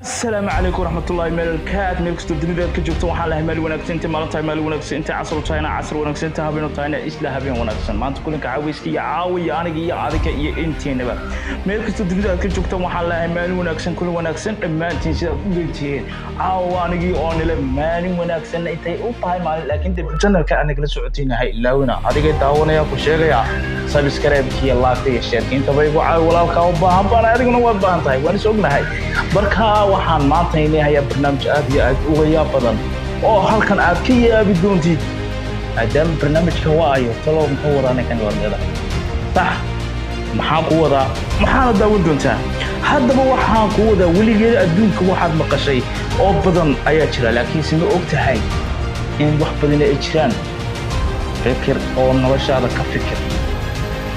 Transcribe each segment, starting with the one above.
السلام عليكم ورحمة الله وبركاته. ملك استوديو كجوكتو waxaan lahay meel wanaagsan inta maalinta meel wanaagsan inta casr taayna casr wanaagsan inta habeen taayna isla habeen wanaagsan maanta kulanka caawiska iyo caawiya aniga iyo adiga iyo inteenaba meel kasta dunida ka joogto waxaan lahay meel wanaagsan kulan wanaagsan dhamaantiin sida u leeyihiin caawa aniga oo nila maalin wanaagsan intay u tahay maalin laakiin dib channelka anaga la socotiinahay ilaawina adiga daawanaya ku sheegaya subscribe kiya like iyo share inta bay ugu caawi walaalka u baahan baan adiguna waad baahan tahay waan is ognahay marka waxaan maanta inahay barnaamij aad iyo aad uga yaab badan oo halkan aad ka yaabi doontid adam barnaamijka waayo talo muxuu wadaa kan warnada sax maxaa ku wadaa maxaa daawan doontaa haddaba waxaan ku wadaa weligeed adduunka waxaad maqashay oo badan ayaa jira laakiin si ma ogtahay in wax badan ay jiraan fikir oo noloshaada ka fikir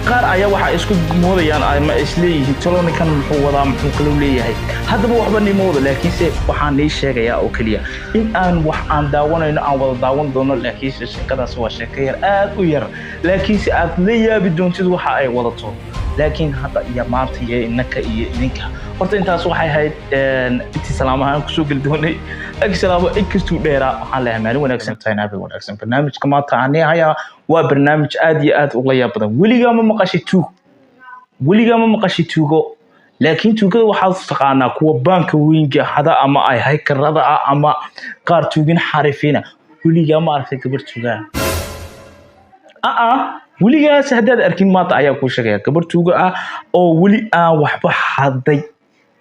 qaar ayaa waxa isku moodayaan ama isleeyihiin taloonikan muxuu wadaa muxuu kala leeyahay haddaba waxba nimoodo laakiin se waxaan ii sheegayaa oo kaliya in aan wax aan daawanayno aan wada daawan doono laakiin sheekadaas waa sheeko yar aad u yar laakiin se aad la yaabi doontid waxa ay wadato laakiin hadda iyo maanta iyo innaka iyo idinka horta intaas waxay ahayd intii salaamahan ku soo gali doonay agsalaamo inkastuu dheeraa waxaan leeyahay maalin wanaagsan taynaabe wanaagsan barnaamijka maanta aan hayaa waa barnaamij aad iyo aad uga yaab badan weligaa ma maqashay tuugo laakiin tuugada waxaad taqaanaa kuwa baanka weynka hada ama ay haykarada ama qaar tuugin xarifiina weligaa ma arkay gabar tuugaa weligaas haddaad arkin maanta ayaa kuu sheegaya gabar tuuga oo weli aan waxba haday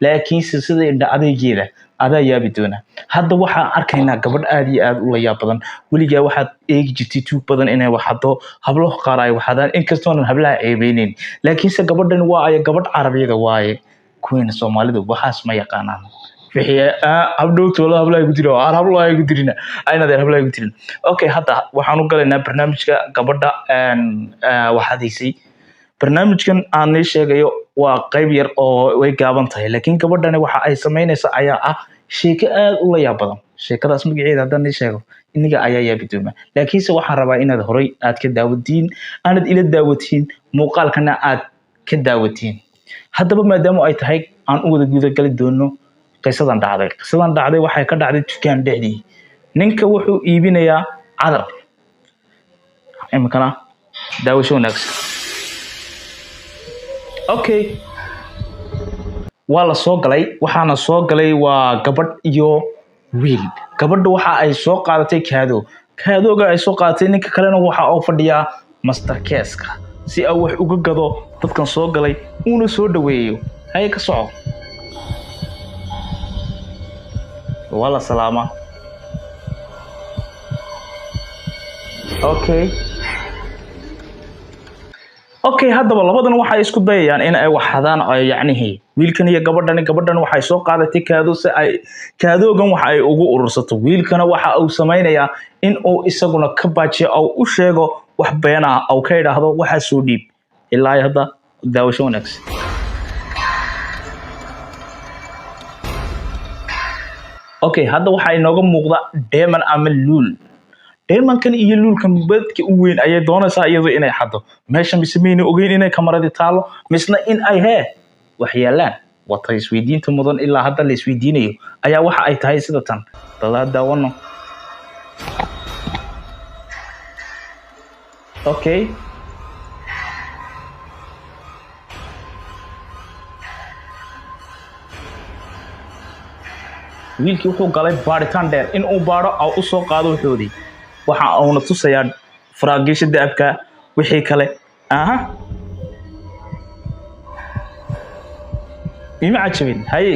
laakiin sida indha adeegeeda adaa yaabi doona hadda waxaan arkaynaa gabadh aad iyo aad u la yaab badan weligaa waxaad eegi jirtay tuug badan inay waxado hablo qaar ay waxadaan inkastoo aan hablaha ceebeynin laakiin se gabadhan waa ay gabadh carabiyada waaye kuweena Soomaalidu waxaas ma yaqaanaan wixii abdowtoola hablaha ku jira hablaha ku jirina ayna hablaha ku jirin okay hadda waxaan u galaynaa barnaamijka gabadha waxaadiisay barnaamijkan aan sheegayo waa qayb yar oo way gaaban tahay laakiin gabadhani waxa ay sameynaysaa ayaa sheeko aad u la yaab badan sheekadaas magaceeda haddaan sheego iniga ayaa yaabi doona laakiin se waxaan rabaa inaad horay aad ka daawatiin aanad ila daawatiin muuqaalkana aad ka daawatiin haddaba maadaama ay tahay aan u wada guda gali doono qisadan dhacday waxay ka dhacday dukaan dhexdii ninka wuxuu iibinayaa cadar imkana daawasho wanaagsan okay waa la soo galay waxaana soo galay waa gabadh iyo wiil gabadha waxa ay soo qaadatay kaadooga ay soo qaadatay ninka kalena waxa uu fadhiyaa master keeska si uu wax uga gado dadkan soo galay una soo dhaweeyo hay ka soco wala salaama okay haddaba labadan waxay isku dayayaan in ay waxadaan ay yacnihi wiilkan iyo gabadhan waxay soo qaadatay kaado si ay kaadoogan waxa ay ugu urursato wiilkana waxa uu sameeyaa in uu isaguna ka baajiyo oo u sheego wax been ah oo ka yiraahdo waxa soo dhiib ilaa hadda daawasho wanaagsan okay hadda waxa inooga muuqda Deeman ama Luul Deemankan iyo Luulkan badka u weyn ayay doonaysaa iyadoo inay xado meesha mismeeyna ogeyn inay kamarada taalo misna in ay waxyaalaan wata isweydiinta mudan ilaa hadda la isweydiinayo ayaa waxa ay tahay sida tan dala daawano okay wiilkii wuxuu galay baaritaan dheer in uu baaro oo u soo qaado wuxuudii waxa uu na tusayaa faraagisha daabka wixii kale ima cajabin haye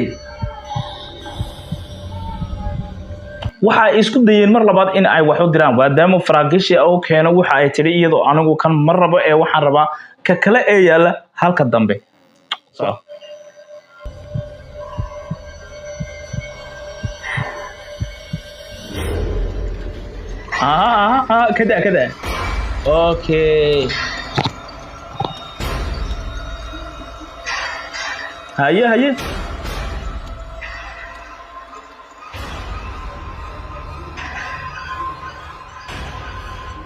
waxa isku dayeen mar labaad in ay wax u diraan maadaama faraagisha oo keeno waxa ay tiri iyadoo anigu kan mar rabo ee waxaan rabaa ka kale ee yaala halka dambe كده اوكي هيا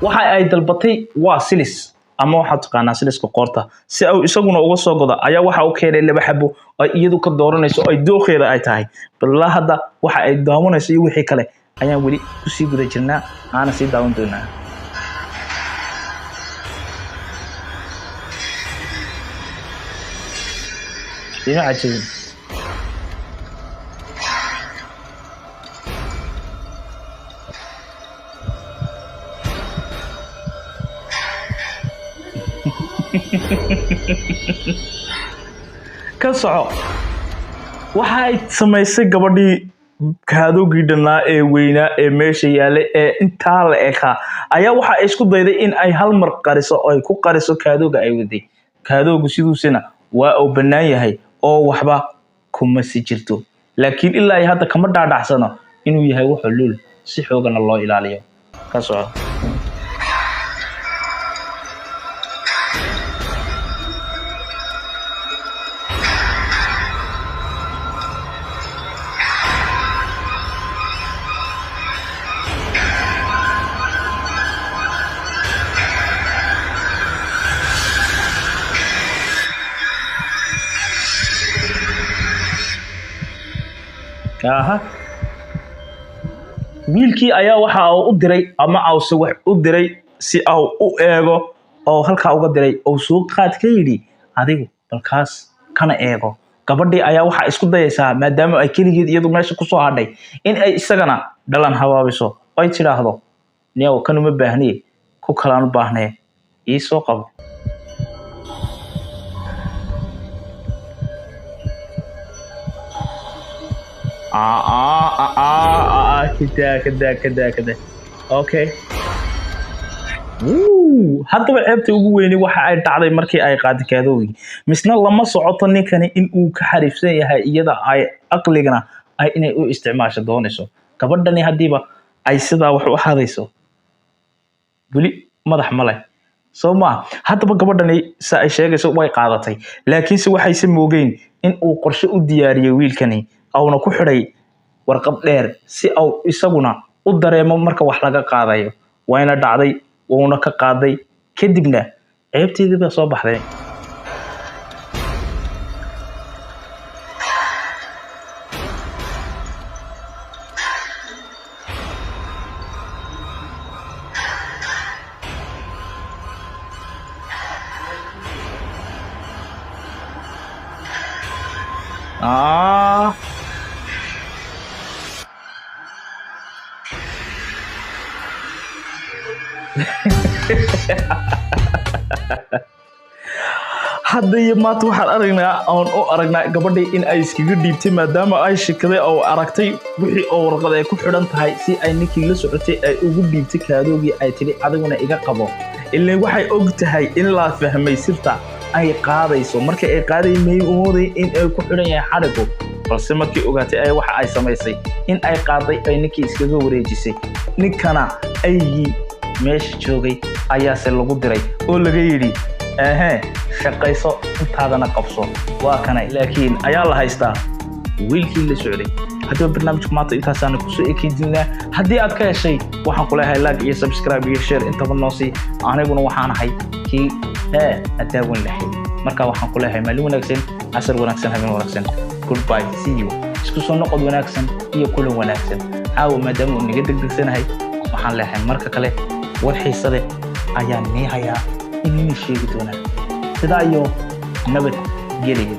waxa ay dalbatay waa silis ama waxaad taqaanaa siliska qoorta si ay isaguna uga soo godo ayaa waxa uu keenay laba xabo ay iyadu ka dooranayso ay dooqeeda ay tahay bilaa hadda waxa ay daawanayso iyo wixii kale ayaan weli ku sii guda jirnaa aana sii daawan doonaa ina cajiib ka soco waxa ay samaysay gabadhii kaadogii dhanaa ee weynaa ee meesha yaale ee intaa la eka ayaa waxa ay isku dayday in ay hal mar qariso oo ay ku qariso kaadooga ay waday kaadoogu siduusina waa uu bannaan yahay oo waxba kuma si jirto laakiin ilaa ay hadda kama dhaadhacsano inuu yahay wax xuluul si xoogana loo ilaaliyo ka soco wiilkii ayaa waxa uu u diray ama awse wax u diray si uu u eego oo halka uga diray oo soo qaad ka yiri adigu balkaas kana eego gabadhii ayaa waxa isku dayaysaa maadaama ay kaligeed iyadu meesha ku soo hadhay in ay isagana dhalan hawaabiso ay tiraahdo niyow kan uma baahniye ku kalaan u baahnee ii soo qabo كده اوكي haddaba ceebta ugu weyn waxa ay dhacday markii ay qaad kaadoogi misna lama socoto ninkani in uu ka xariifsan yahay iyada ay aqligana ay inay u isticmaasho doonayso gabadhani hadiiba ay sidaa wax u hadayso wali madax male sooma haddaba gabadhani sa ay sheegayso way qaadatay laakiin si waxay samoogeen in uu qorshe u diyaariyay wiilkani awna ku xiray warqad dheer si uu isaguna u dareemo marka wax laga qaadayo wayna dhacday wuuna ka qaaday kadibna ceebteedii baa soo baxday hadda iyo maanta waxaan aragnaa gabadhii in ay iskaga dhiibtay maadaama ay shikaday oo aragtay wixii oo warqad ay ku xidhan tahay si ay ninkii la socotay ay ugu dhiibtay kaadoogii ay tiri adiguna iga qabo ilaa waxay og tahay in la fahmay sirta ay qaadayso markii ay qaaday may umooday in ay ku xidhan yahay xarigu balse markii ogaatay ay waxa ay samaysay in ay qaaday ay ninkii iskaga wareejisay ninkana ay meesha joogay ayaa se lagu diray oo laga yiri shaqayso intaadana qabso waa kana laakiin ayaa la haystaa wiilkii la socday haddaba barnaamijku maanta intaasaan ku soo ekeydinaa haddii aad ka heshay waxaan ku leeyahay like iyo subscribe iyo share intaba noo sii aniguna waxaan ahay kii adaawan lahayd marka waxaan ku leeyahay maalin wanaagsan casar wanaagsan habeen wanaagsan goodbye see you isku soo noqod wanaagsan iyo kulan wanaagsan caawa maadaama uu naga degdegsanahay waxaan leeyahay marka kale war xiisa leh ayaan nii hayaa inii sheegi doonaa sidaa iyo nabad geliya